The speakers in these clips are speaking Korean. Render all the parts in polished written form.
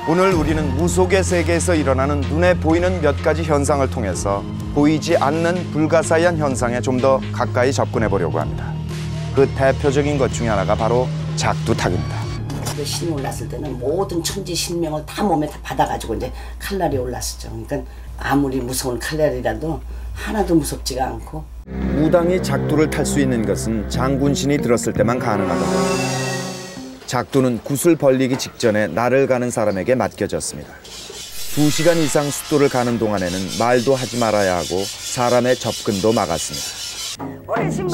오늘 우리는 무속의 세계에서 일어나는 눈에 보이는 몇 가지 현상을 통해서 보이지 않는 불가사의한 현상에 좀 더 가까이 접근해 보려고 합니다. 그 대표적인 것 중에 하나가 바로 작두탁입니다. 신이 올랐을 때는 모든 천지 신명을 다 몸에 다 받아가지고 이제 칼날이 올랐었죠. 그러니까 아무리 무서운 칼날이라도 하나도 무섭지가 않고. 무당이 작두를 탈 수 있는 것은 장군신이 들었을 때만 가능하더군요. 작두는 굿을 벌리기 직전에 날을 가는 사람에게 맡겨졌습니다. 2시간 이상 숫도를 가는 동안에는 말도 하지 말아야 하고 사람의 접근도 막았습니다.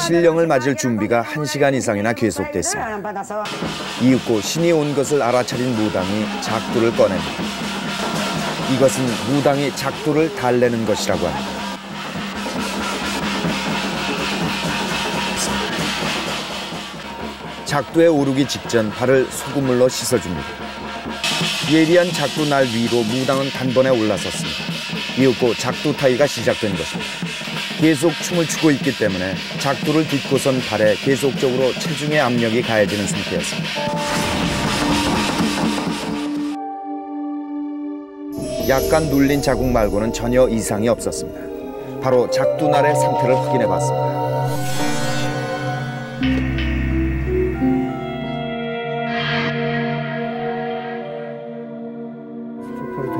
신령을 맞을 준비가 1시간 이상이나 계속됐습니다. 이윽고 신이 온 것을 알아차린 무당이 작두를 꺼냅니다. 이것은 무당이 작두를 달래는 것이라고 합니다. 작두에 오르기 직전 발을 소금물로 씻어줍니다. 예리한 작두 날 위로 무당은 단번에 올라섰습니다. 이윽고 작두 타기가 시작된 것입니다. 계속 춤을 추고 있기 때문에 작두를 딛고선 발에 계속적으로 체중의 압력이 가해지는 상태였습니다. 약간 눌린 자국 말고는 전혀 이상이 없었습니다. 바로 작두날의 상태를 확인해 봤습니다.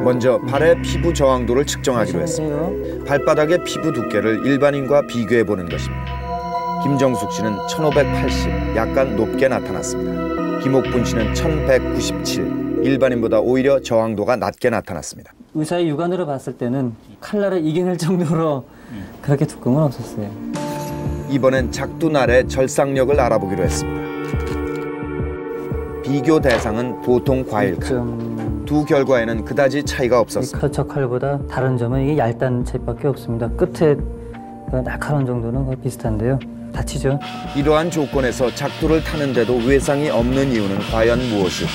먼저 발의 피부 저항도를 측정하기로 했습니다. 발바닥의 피부 두께를 일반인과 비교해보는 것입니다. 김정숙 씨는 1580, 약간 높게 나타났습니다. 김옥분 씨는 1197, 일반인보다 오히려 저항도가 낮게 나타났습니다. 의사의 육안으로 봤을 때는 칼날을 이겨낼 정도로 그렇게 두꺼움은 없었어요. 이번엔 작두날의 절삭력을 알아보기로 했습니다. 비교 대상은 보통 과일칼. 두 결과에는 그다지 차이가 없었습니다. 커처 칼보다 다른 점은 이게 얇다는 차이밖에 없습니다. 끝에 날카로운 정도는 거의 비슷한데요. 다치죠. 이러한 조건에서 작두를 타는데도 외상이 없는 이유는 과연 무엇일까?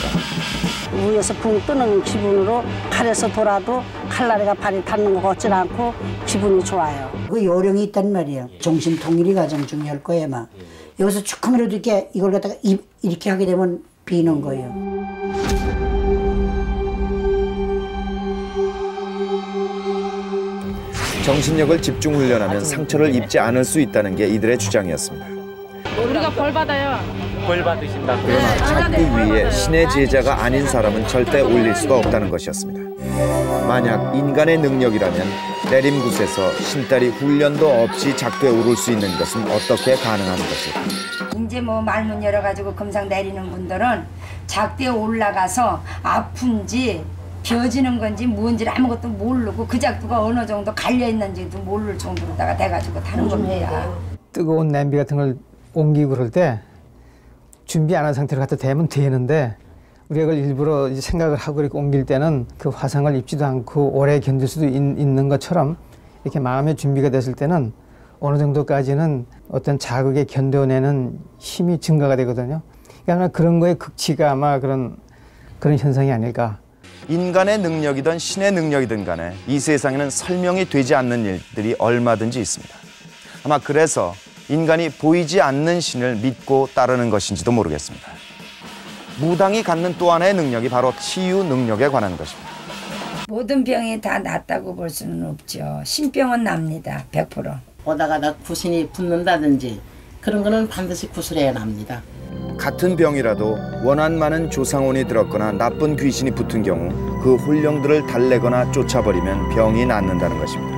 위에서 붕 뜨는 기분으로 팔에서 돌아도 칼날이가 발이 닿는 것 같지 않고 기분이 좋아요. 그 요령이 있단 말이에요. 정신 통일이 가장 중요할 거예요, 막. 여기서 조금이라도 이렇게 이걸 갖다가 이렇게 하게 되면 비는 거예요. 정신력을 집중 훈련하면 상처를 입지 않을 수 있다는 게 이들의 주장이었습니다. 우리가 벌 받아요. 벌 받으신다. 그러나 작두 위에 신의 제자가 아닌 사람은 절대 올릴 수가 없다는 것이었습니다. 만약 인간의 능력이라면 내림굿에서 신딸이 훈련도 없이 작두에 오를 수 있는 것은 어떻게 가능한 것일까? 이제 뭐 말문 열어가지고 금상 내리는 분들은 작두에 올라가서 아픈지 비어지는 건지 뭔지 아무것도 모르고 그 작두가 어느 정도 갈려 있는지도 모를 정도로다가 돼가지고 타는 겁니다. 뜨거운 냄비 같은 걸 옮기고 그럴 때 준비 안 한 상태로 갖다 대면 되는데 우리가 그걸 일부러 이제 생각을 하고 이렇게 옮길 때는 그 화상을 입지도 않고 오래 견딜 수도 있는 것처럼 이렇게 마음의 준비가 됐을 때는 어느 정도까지는 어떤 자극에 견뎌내는 힘이 증가가 되거든요. 그러니까 그런 거의 극치가 아마 그런 현상이 아닐까. 인간의 능력이든 신의 능력이든 간에 이 세상에는 설명이 되지 않는 일들이 얼마든지 있습니다. 아마 그래서 인간이 보이지 않는 신을 믿고 따르는 것인지도 모르겠습니다. 무당이 갖는 또 하나의 능력이 바로 치유 능력에 관한 것입니다. 모든 병이 다 낫다고 볼 수는 없죠. 신병은 납니다. 100%. 오다가다 구신이 붙는다든지 그런 거는 반드시 구슬해야 납니다. 같은 병이라도 원한 많은 조상혼이 들었거나 나쁜 귀신이 붙은 경우 그 혼령들을 달래거나 쫓아버리면 병이 낫는다는 것입니다.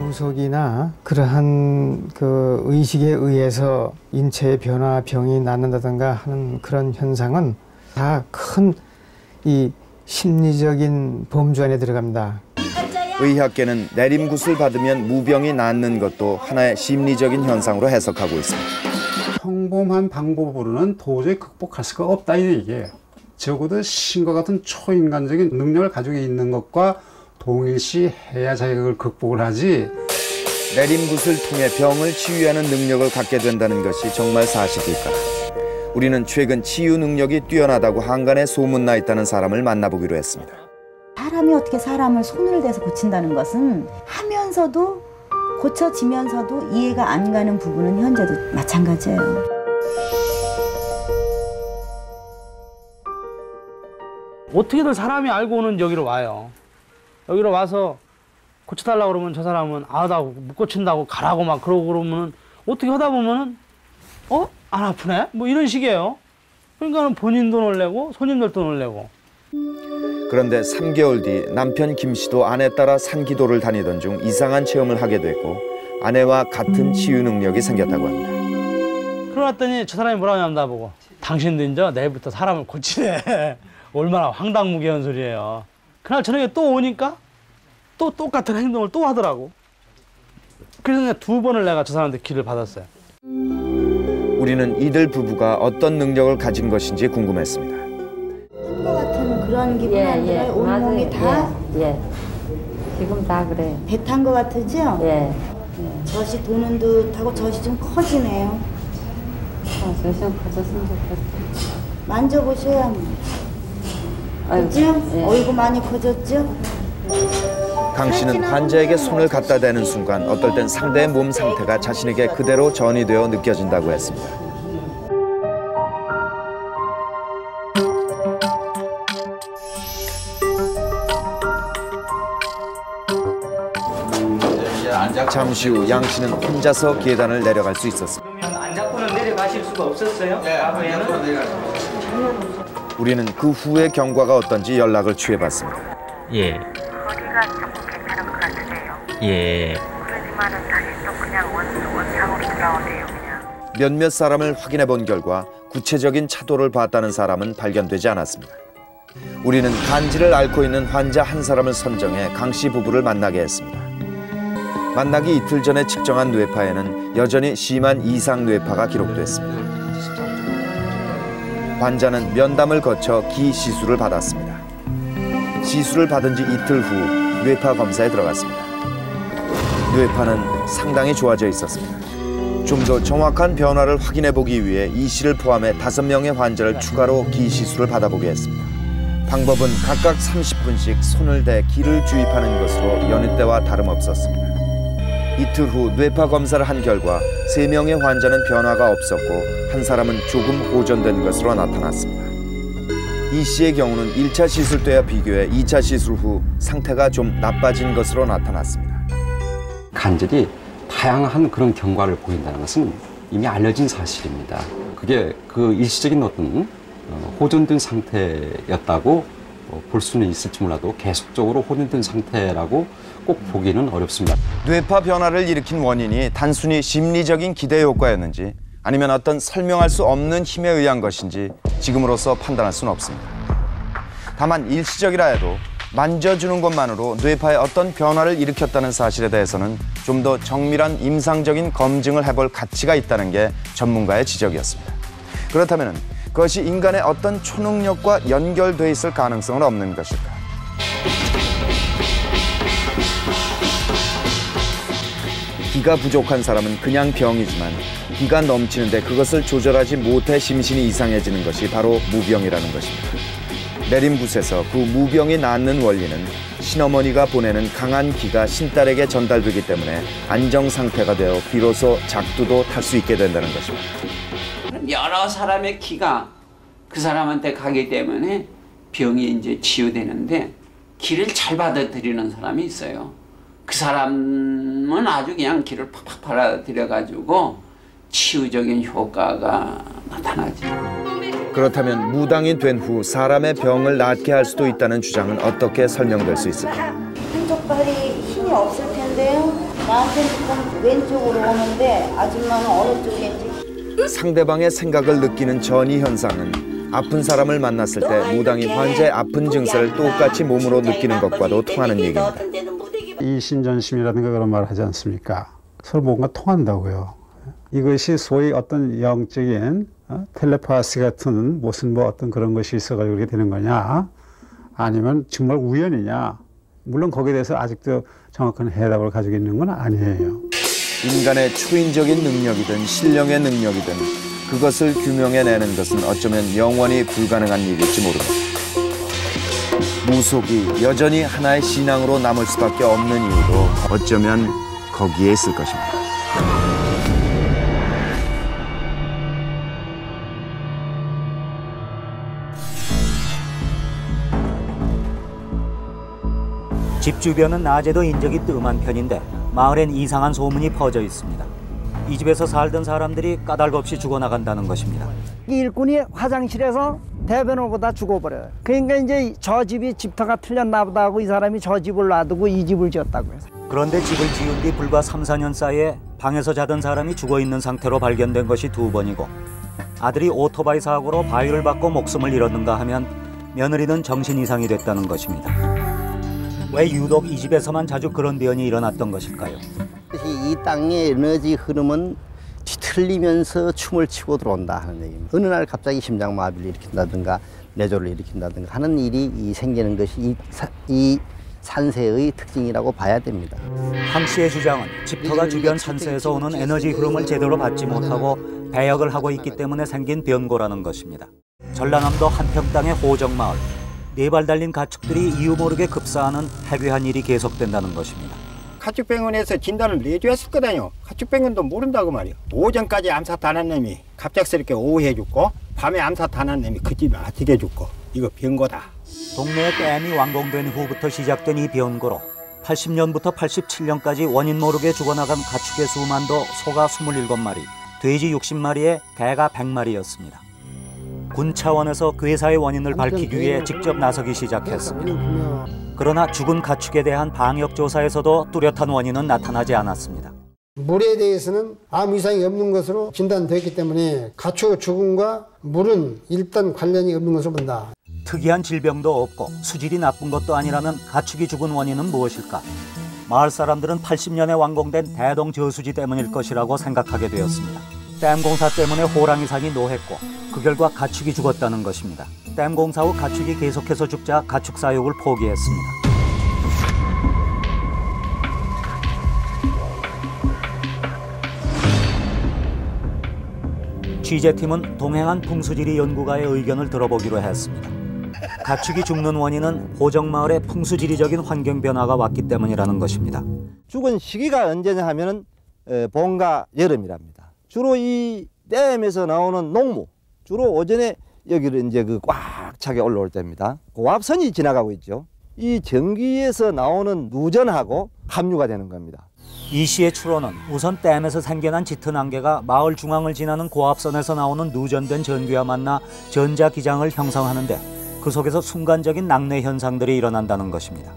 무속이나 그러한 그 의식에 의해서 인체의 변화, 병이 낫는다든가 하는 그런 현상은 다 큰 이 심리적인 범주 안에 들어갑니다. 의학계는 내림굿을 받으면 무병이 낫는 것도 하나의 심리적인 현상으로 해석하고 있습니다. 평범한 방법으로는 도저히 극복할 수가 없다 이 얘기예요. 적어도 신과 같은 초인간적인 능력을 가지고 있는 것과 동일시해야 자기가 그걸 극복을 하지. 내림굿을 통해 병을 치유하는 능력을 갖게 된다는 것이 정말 사실일까? 우리는 최근 치유 능력이 뛰어나다고 한간에 소문나 있다는 사람을 만나보기로 했습니다. 사람이 어떻게 사람을 손을 대서 고친다는 것은 하면서도 고쳐지면서도 이해가 안 가는 부분은 현재도 마찬가지예요. 어떻게든 사람이 알고 오는 여기로 와요. 여기로 와서 고쳐달라고 그러면 저 사람은 나 못 고친다고 가라고 막 그러고 그러면은 어떻게 하다 보면은 안 아프네? 뭐 이런 식이에요. 그러니까는 본인 돈을 내고 손님들 돈을 내고. 그런데 3개월 뒤 남편 김 씨도 아내 따라 산기도를 다니던 중 이상한 체험을 하게 됐고 아내와 같은 치유 능력이 생겼다고 합니다. 그러더니 저 사람이 뭐라고 하냐면 나보고 당신도 이제 내일부터 사람을 고치래. 얼마나 황당무계한 소리예요. 그날 저녁에 또 오니까 또 똑같은 행동을 또 하더라고. 그래서 내가 2번을 내가 저 사람한테 기를 받았어요. 우리는 이들 부부가 어떤 능력을 가진 것인지 궁금했습니다. 것 같은 그런 기분 안 들어요? 온몸이 다? 예. 지금 다 그래요. 배 탄 것 같으죠? 예. 젖이 도는 듯하고 젖이 좀 커지네요. 젖이 좀 커졌으면 좋겠어요. 만져보셔야 그죠? 예. 어이구 많이 커졌죠? 강 씨는 환자에게 손을 갖다 대는 순간 어떨 땐 상대의 몸 상태가 자신에게 그대로 전이되어 느껴진다고 했습니다. 잠시 후 양 씨는 혼자서 계단을 내려갈 수 있었습니다. 안 잡고는 내려가실 수가 없었어요? 네, 안 잡고는 내려가죠. 우리는 그 후의 경과가 어떤지 연락을 취해봤습니다. 예. 거리가 조금 괜찮은 것 같으세요? 예. 그러지만은 다시 또 그냥 원상으로 돌아오네요, 그냥. 몇몇 사람을 확인해 본 결과 구체적인 차도를 봤다는 사람은 발견되지 않았습니다. 우리는 간질을 앓고 있는 환자 한 사람을 선정해 강 씨 부부를 만나게 했습니다. 만나기 이틀 전에 측정한 뇌파에는 여전히 심한 이상 뇌파가 기록됐습니다. 환자는 면담을 거쳐 기 시술을 받았습니다. 시술을 받은 지 이틀 후 뇌파 검사에 들어갔습니다. 뇌파는 상당히 좋아져 있었습니다. 좀 더 정확한 변화를 확인해 보기 위해 이 씨를 포함해 5명의 환자를 추가로 기 시술을 받아보게 했습니다. 방법은 각각 30분씩 손을 대 기를 주입하는 것으로 여느 때와 다름없었습니다. 이틀 후 뇌파 검사를 한 결과 3명의 환자는 변화가 없었고 한 사람은 조금 호전된 것으로 나타났습니다. 이 씨의 경우는 1차 시술 때와 비교해 2차 시술 후 상태가 좀 나빠진 것으로 나타났습니다. 간질이 다양한 그런 경과를 보인다는 것은 이미 알려진 사실입니다. 그게 그 일시적인 어떤 호전된 상태였다고 볼 수는 있을지 몰라도 계속적으로 호전된 상태라고 꼭 보기는 어렵습니다. 뇌파 변화를 일으킨 원인이 단순히 심리적인 기대 효과였는지 아니면 어떤 설명할 수 없는 힘에 의한 것인지 지금으로서 판단할 수는 없습니다. 다만 일시적이라 해도 만져주는 것만으로 뇌파에 어떤 변화를 일으켰다는 사실에 대해서는 좀 더 정밀한 임상적인 검증을 해볼 가치가 있다는 게 전문가의 지적이었습니다. 그렇다면 그것이 인간의 어떤 초능력과 연결돼 있을 가능성은 없는 것일까? 기가 부족한 사람은 그냥 병이지만 기가 넘치는데 그것을 조절하지 못해 심신이 이상해지는 것이 바로 무병이라는 것입니다. 내림붓에서 그 무병이 낫는 원리는 신어머니가 보내는 강한 기가 신딸에게 전달되기 때문에 안정 상태가 되어 비로소 작두도 탈 수 있게 된다는 것입니다. 여러 사람의 기가 그 사람한테 가기 때문에 병이 이제 치유되는데 기를 잘 받아들이는 사람이 있어요. 그 사람은 아주 그냥 기를 팍팍 받아들여가지고 치유적인 효과가 나타나죠. 그렇다면 무당이 된 후 사람의 병을 낫게 할 수도 있다는 주장은 어떻게 설명될 수 있을까? 한쪽 발이 힘이 없을 텐데요. 나한테는 조금 왼쪽으로 오는데 아줌마는 어느 쪽인지. 상대방의 생각을 느끼는 전이 현상은 아픈 사람을 만났을 때 무당이 환자의 아픈 증세를 똑같이 몸으로 느끼는 것과도 통하는 얘기입니다. 이신전심이라든가 그런 말을 하지 않습니까? 서로 뭔가 통한다고요. 이것이 소위 어떤 영적인 텔레파시 같은 무슨 뭐 어떤 그런 것이 있어가지고 그렇게 되는 거냐, 아니면 정말 우연이냐. 물론 거기에 대해서 아직도 정확한 해답을 가지고 있는 건 아니에요. 인간의 초인적인 능력이든 신령의 능력이든 그것을 규명해내는 것은 어쩌면 영원히 불가능한 일일지 모릅니다. 무속이 여전히 하나의 신앙으로 남을 수밖에 없는 이유도 어쩌면 거기에 있을 것입니다. 집 주변은 낮에도 인적이 뜸한 편인데 마을엔 이상한 소문이 퍼져 있습니다. 이 집에서 살던 사람들이 까닭없이 죽어나간다는 것입니다. 이 일꾼이 화장실에서 대변을 보다 죽어버려요. 그러니까 이제 저 집이 집터가 틀렸나 보다 하고 이 사람이 저 집을 놔두고 이 집을 지었다고 해서. 그런데 집을 지은 뒤 불과 3, 4년 사이에 방에서 자던 사람이 죽어있는 상태로 발견된 것이 2번이고 아들이 오토바이 사고로 바위를 받고 목숨을 잃었는가 하면 며느리는 정신 이상이 됐다는 것입니다. 왜 유독 이 집에서만 자주 그런 변이 일어났던 것일까요? 이 땅의 에너지 흐름은 뒤틀리면서 춤을 치고 들어온다 하는 얘기입니다. 어느 날 갑자기 심장마비를 일으킨다든가 뇌졸을 일으킨다든가 하는 일이 생기는 것이 이 산세의 특징이라고 봐야 됩니다. 황 씨의 주장은 집터가 주변 산세에서 오는 에너지 흐름을 제대로 받지 못하고 배역을 하고 있기 때문에 생긴 변고라는 것입니다. 전라남도 한평 땅의 호정마을. 4발 달린 가축들이 이유 모르게 급사하는 해괴한 일이 계속된다는 것입니다. 가축병원에서 진단을 내주었을 거다요. 가축병원도 모른다고 말이요. 오전까지 암사탄한 놈이 갑작스럽게 오후에 죽고 밤에 암사탄한 놈이 그 집에 아직에 죽고 이거 변고다. 동네에 댐이 완공된 후부터 시작된 이 변고로 80년부터 87년까지 원인 모르게 죽어나간 가축의 수만도 소가 27마리, 돼지 60마리에 개가 100마리였습니다. 군 차원에서 그 회사의 원인을 밝히기 위해 직접 나서기 시작했습니다. 그러나 죽은 가축에 대한 방역 조사에서도 뚜렷한 원인은 나타나지 않았습니다. 물에 대해서는 아무 이상이 없는 것으로 진단됐기 때문에 가축의 죽음과 물은 일단 관련이 없는 것으로 본다. 특이한 질병도 없고 수질이 나쁜 것도 아니라면 가축이 죽은 원인은 무엇일까? 마을 사람들은 80년에 완공된 대동 저수지 때문일 것이라고 생각하게 되었습니다. 댐 공사 때문에 호랑이산이 노했고 그 결과 가축이 죽었다는 것입니다. 댐 공사 후 가축이 계속해서 죽자 가축 사육을 포기했습니다. 취재팀은 동행한 풍수지리 연구가의 의견을 들어보기로 했습니다. 가축이 죽는 원인은 호정마을의 풍수지리적인 환경 변화가 왔기 때문이라는 것입니다. 죽은 시기가 언제냐 하면은 봄과 여름이랍니다. 주로 이 댐에서 나오는 농무, 주로 오전에 여기를 이제 꽉 차게 올라올 때입니다. 고압선이 지나가고 있죠. 이 전기에서 나오는 누전하고 합류가 되는 겁니다. 이 씨의 추론은 우선 댐에서 생겨난 짙은 안개가 마을 중앙을 지나는 고압선에서 나오는 누전된 전기와 만나 전자기장을 형성하는데 그 속에서 순간적인 낙뢰 현상들이 일어난다는 것입니다.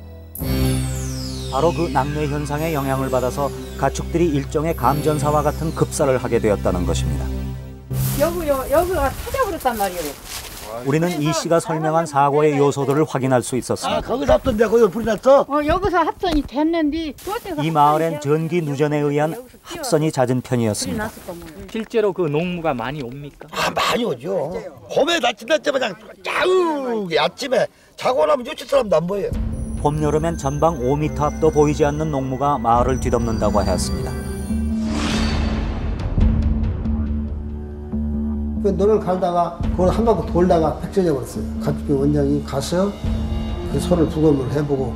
바로 그 낙뢰 현상에 영향을 받아서 가축들이 일종의 감전사와 같은 급사를 하게 되었다는 것입니다. 여기가 터져버렸단 말이에요. 우리는 이 씨가 설명한 사고의 요소들을 확인할 수 있었습니다. 아, 거기서 합던데 거기 불이 났어? 여기서 합선이 됐는데 이 마을엔 전기 누전에 의한 합선이 잦은 편이었습니다. 실제로 그 농무가 많이 옵니까? 많이 오죠. 봄에 다친다 때마다 짜우 아침에 자고 나면 요칠 사람도 안 보여요. 봄, 여름엔 전방 5m 앞도 보이지 않는 농무가 마을을 뒤덮는다고 했습니다. 그 논을 갈다가 그걸 한 바퀴 돌다가 팩쳐져 버렸어요. 가축비 원장이 가서 그 소를 부검을 해보고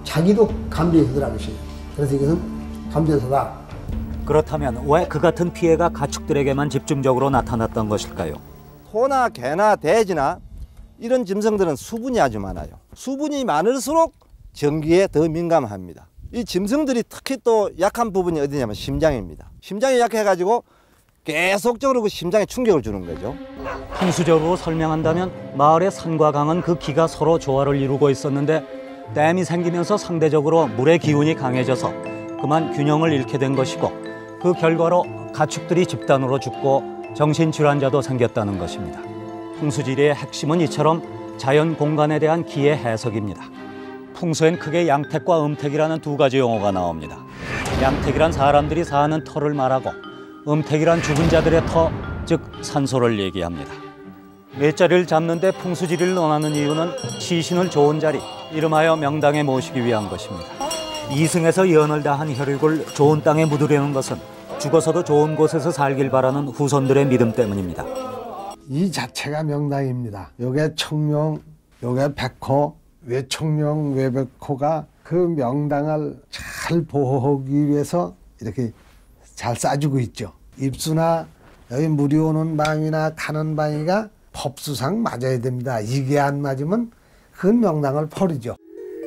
자기도 감전사더라고요. 그래서 이것은 감전사다. 그렇다면 왜 그 같은 피해가 가축들에게만 집중적으로 나타났던 것일까요? 소나 개나 돼지나 이런 짐승들은 수분이 아주 많아요. 수분이 많을수록 전기에 더 민감합니다. 이 짐승들이 특히 또 약한 부분이 어디냐면 심장입니다. 심장이 약해가지고 계속적으로 그 심장에 충격을 주는 거죠. 풍수적으로 설명한다면 마을의 산과 강은 그 기가 서로 조화를 이루고 있었는데 댐이 생기면서 상대적으로 물의 기운이 강해져서 그만 균형을 잃게 된 것이고 그 결과로 가축들이 집단으로 죽고 정신질환자도 생겼다는 것입니다. 풍수지리의 핵심은 이처럼 자연 공간에 대한 기의 해석입니다. 풍수엔 크게 양택과 음택이라는 두 가지 용어가 나옵니다. 양택이란 사람들이 사는 터를 말하고 음택이란 죽은 자들의 터, 즉 산소를 얘기합니다. 맷자리를 잡는데 풍수지리를 논하는 이유는 시신을 좋은 자리, 이름하여 명당에 모시기 위한 것입니다. 이승에서 연을 다한 혈육을 좋은 땅에 묻으려는 것은 죽어서도 좋은 곳에서 살길 바라는 후손들의 믿음 때문입니다. 이 자체가 명당입니다. 요게 청명, 요게 백호, 외청명, 외백호가 그 명당을 잘 보호하기 위해서 이렇게 잘 싸주고 있죠. 입수나 여기 물이 오는 방이나 가는 방이가 법수상 맞아야 됩니다. 이게 안 맞으면 그 명당을 버리죠.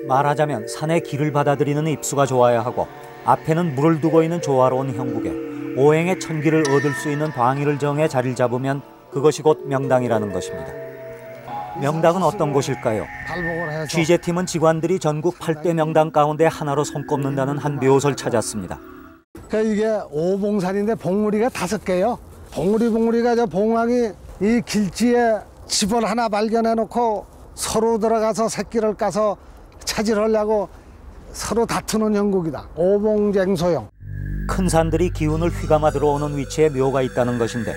말하자면 산의 길을 받아들이는 입수가 좋아야 하고 앞에는 물을 두고 있는 조화로운 형국에 오행의 천기를 얻을 수 있는 방위를 정해 자리를 잡으면 그것이 곧 명당이라는 것입니다. 명당은 어떤 곳일까요? 취재팀은 직원들이 전국 8대 명당 가운데 하나로 손꼽는다는 한 묘소를 찾았습니다. 그러니까 이게 오봉산인데 봉우리가 5개요. 봉우리가 저 봉황이 이 길지에 집을 하나 발견해 놓고 서로 들어가서 새끼를 까서 차지하려고 서로 다투는 형국이다. 오봉쟁소형. 큰 산들이 기운을 휘감아 들어오는 위치에 묘가 있다는 것인데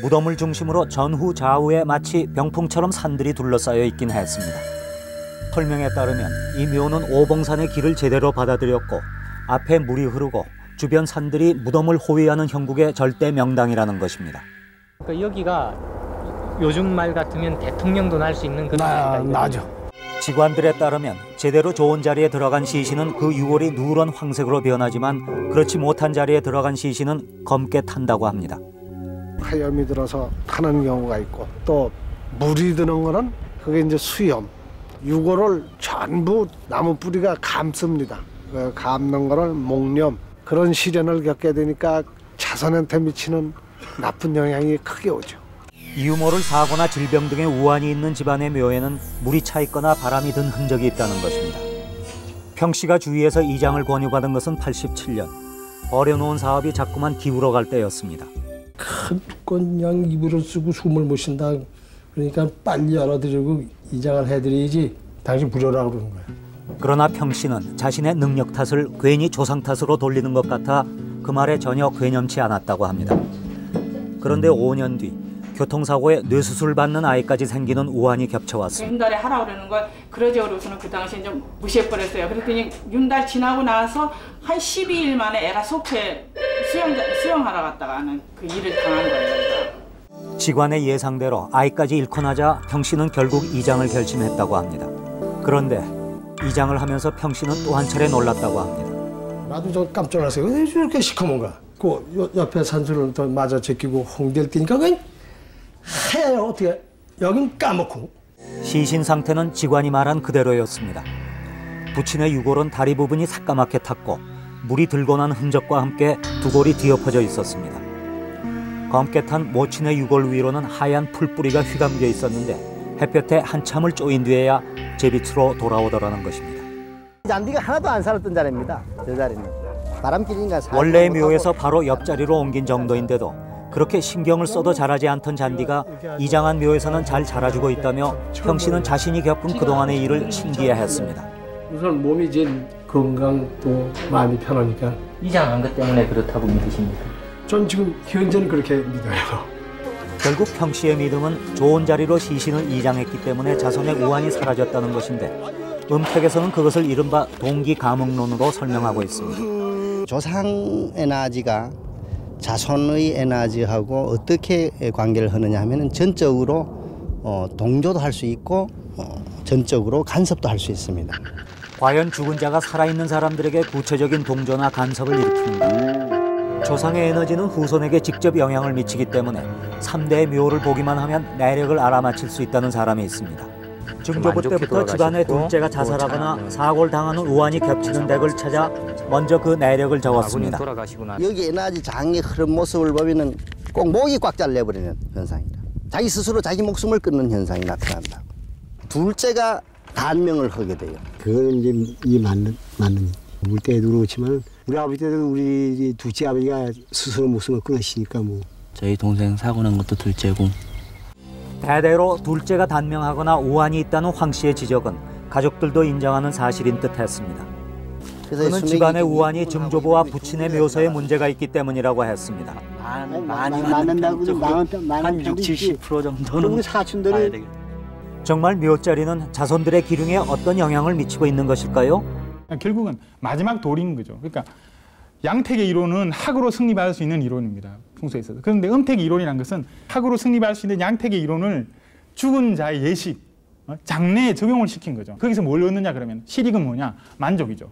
무덤을 중심으로 전후 좌우에 마치 병풍처럼 산들이 둘러싸여 있긴 했습니다. 설명에 따르면 이 묘는 오봉산의 길을 제대로 받아들였고 앞에 물이 흐르고 주변 산들이 무덤을 호위하는 형국의 절대 명당이라는 것입니다. 그러니까 여기가 요즘 말 같으면 대통령도 날 수 있는 그런 나죠. 직관들에 따르면 제대로 좋은 자리에 들어간 시신은 그 유골이 누런 황색으로 변하지만 그렇지 못한 자리에 들어간 시신은 검게 탄다고 합니다. 하염이 들어서 타는 경우가 있고 또 물이 드는 거는 그게 이제 수염. 유골을 전부 나무 뿌리가 감습니다. 그 감는 거를 목념. 그런 시련을 겪게 되니까 자손한테 미치는 나쁜 영향이 크게 오죠. 이유 모를 사고나 질병 등의 우환이 있는 집안의 묘에는 물이 차 있거나 바람이 든 흔적이 있다는 것입니다. 평 씨가 주위에서 이장을 권유받은 것은 87년. 버려놓은 사업이 자꾸만 기울어갈 때였습니다. 큰 두꺼운 양 입으로 쓰고 숨을 못 쉰다. 그러니까 빨리 알아들이고 이장을 해드려야지 당신 부려라 그러는 거야. 그러나 평 씨는 자신의 능력 탓을 괜히 조상 탓으로 돌리는 것 같아 그 말에 전혀 괴념치 않았다고 합니다. 그런데 5년 뒤 교통사고에 뇌수술 받는 아이까지 생기는 우환이 겹쳐왔습니다. 윤달에 하라고 그러는 걸 그러지 어려서는 그 당시에 좀 무시해버렸어요. 그랬더니 윤달 지나고 나서 한 12일 만에 애가 속해 수영하러 갔다가 하는 그 일을 당한 거예요. 직관의 예상대로 아이까지 잃고 나자 평 씨는 결국 이장을 결심했다고 합니다. 그런데 이장을 하면서 평 씨는 또 한 차례 놀랐다고 합니다. 나도 좀 깜짝 놀랐어요. 왜 이렇게 시커먼가? 그 옆에 산수를 더 맞아 제끼고 홍대를 뛰니까 그냥 하얘요. 어떻게 여긴 까먹고. 시신 상태는 직관이 말한 그대로였습니다. 부친의 유골은 다리 부분이 새까맣게 탔고 물이 들고 난 흔적과 함께 두 골이 뒤엎어져 있었습니다. 검게 탄 모친의 유골 위로는 하얀 풀뿌리가 휘감겨 있었는데 햇볕에 한참을 쪼인 뒤에야 제빛으로 돌아오더라는 것입니다. 잔디가 하나도 안 살았던 자리입니다. 저 자리는. 바람길인가 원래의 묘에서 바로 옆자리로 옮긴 정도인데도 그렇게 신경을 써도 자라지 않던 잔디가 이장한 묘에서는 잘 자라주고 있다며 평 씨는 자신이 겪은 그동안의 일을 신기해했습니다. 우선 몸이 이제 건강 또 마음이 편하니까. 이장한 것 때문에 그렇다고 믿으십니까? 전 지금 현재는 그렇게 믿어요. 결국 평 씨의 믿음은 좋은 자리로 시신을 이장했기 때문에 자손의 우환이 사라졌다는 것인데 음택에서는 그것을 이른바 동기감흥론으로 설명하고 있습니다. 조상 에너지가 자손의 에너지하고 어떻게 관계를 하느냐 하면 전적으로 동조도 할 수 있고 전적으로 간섭도 할 수 있습니다. 과연 죽은 자가 살아있는 사람들에게 구체적인 동조나 간섭을 일으키는가? 조상의 에너지는 후손에게 직접 영향을 미치기 때문에 3대의 묘를 보기만 하면 내력을 알아맞힐 수 있다는 사람이 있습니다. 증조부 때부터 집안의 둘째가 자살하거나 사고를 당하는 우환이 겹치는 댁을 찾아 먼저 그 내력을 적었습니다. 여기 에너지 장의 흐름 모습을 보면 꼭 목이 꽉 잘려버리는 현상이다. 자기 스스로 자기 목숨을 끊는 현상이 나타난다. 둘째가 단명을 하게 돼요. 그건 이제 이 맞는 우리 때도 그렇지만 우리 아버지 때도 우리 둘째 아버지가 스스로 목숨을 끊으시니까 뭐. 저희 동생 사고 난 것도 둘째고. 대대로 둘째가 단명하거나 우환이 있다는 황 씨의 지적은 가족들도 인정하는 사실인 듯했습니다. 그는 집안의 우환이 증조부와 부친의 묘소에 문제가 있기 때문이라고 했습니다. 많이 맞는다고 한 60-70% 정도는 사촌들이 정말 묘자리는 자손들의 기륭에 어떤 영향을 미치고 있는 것일까요? 결국은 마지막 돌인 거죠. 그러니까 양택의 이론은 학으로 승리받을 수 있는 이론입니다. 풍수에 있어서. 그런데 음택의 이론이라는 것은 학으로 승리받을 수 있는 양택의 이론을 죽은 자의 예식, 장래에 적용을 시킨 거죠. 거기서 뭘 얻느냐 그러면 실익은 뭐냐? 만족이죠.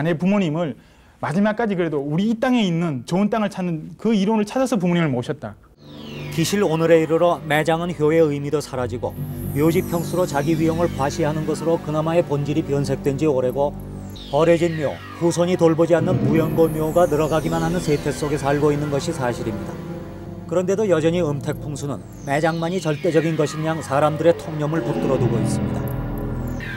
내 부모님을 마지막까지 그래도 우리 이 땅에 있는 좋은 땅을 찾는 그 이론을 찾아서 부모님을 모셨다. 기실 오늘에 이르러 매장은 효의 의미도 사라지고 묘지 평수로 자기 위용을 과시하는 것으로 그나마의 본질이 변색된 지 오래고 버려진 묘, 후손이 돌보지 않는 무연고 묘가 늘어가기만 하는 세태 속에 살고 있는 것이 사실입니다. 그런데도 여전히 음택 풍수는 매장만이 절대적인 것인 양 사람들의 통념을 붙들어두고 있습니다.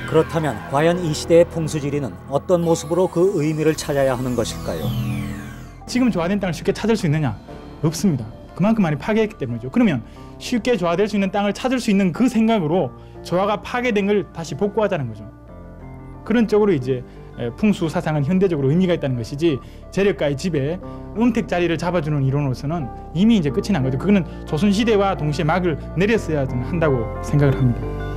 그렇다면 과연 이 시대의 풍수지리는 어떤 모습으로 그 의미를 찾아야 하는 것일까요? 지금 조화된 땅을 쉽게 찾을 수 있느냐? 없습니다. 그만큼 많이 파괴했기 때문이죠. 그러면 쉽게 조화될 수 있는 땅을 찾을 수 있는 그 생각으로 조화가 파괴된 걸 다시 복구하자는 거죠. 그런 쪽으로 이제 풍수 사상은 현대적으로 의미가 있다는 것이지 재력가의 집에 음택 자리를 잡아주는 이론으로서는 이미 이제 끝이 난 거죠. 그거는 조선시대와 동시에 막을 내렸어야 한다고 생각을 합니다.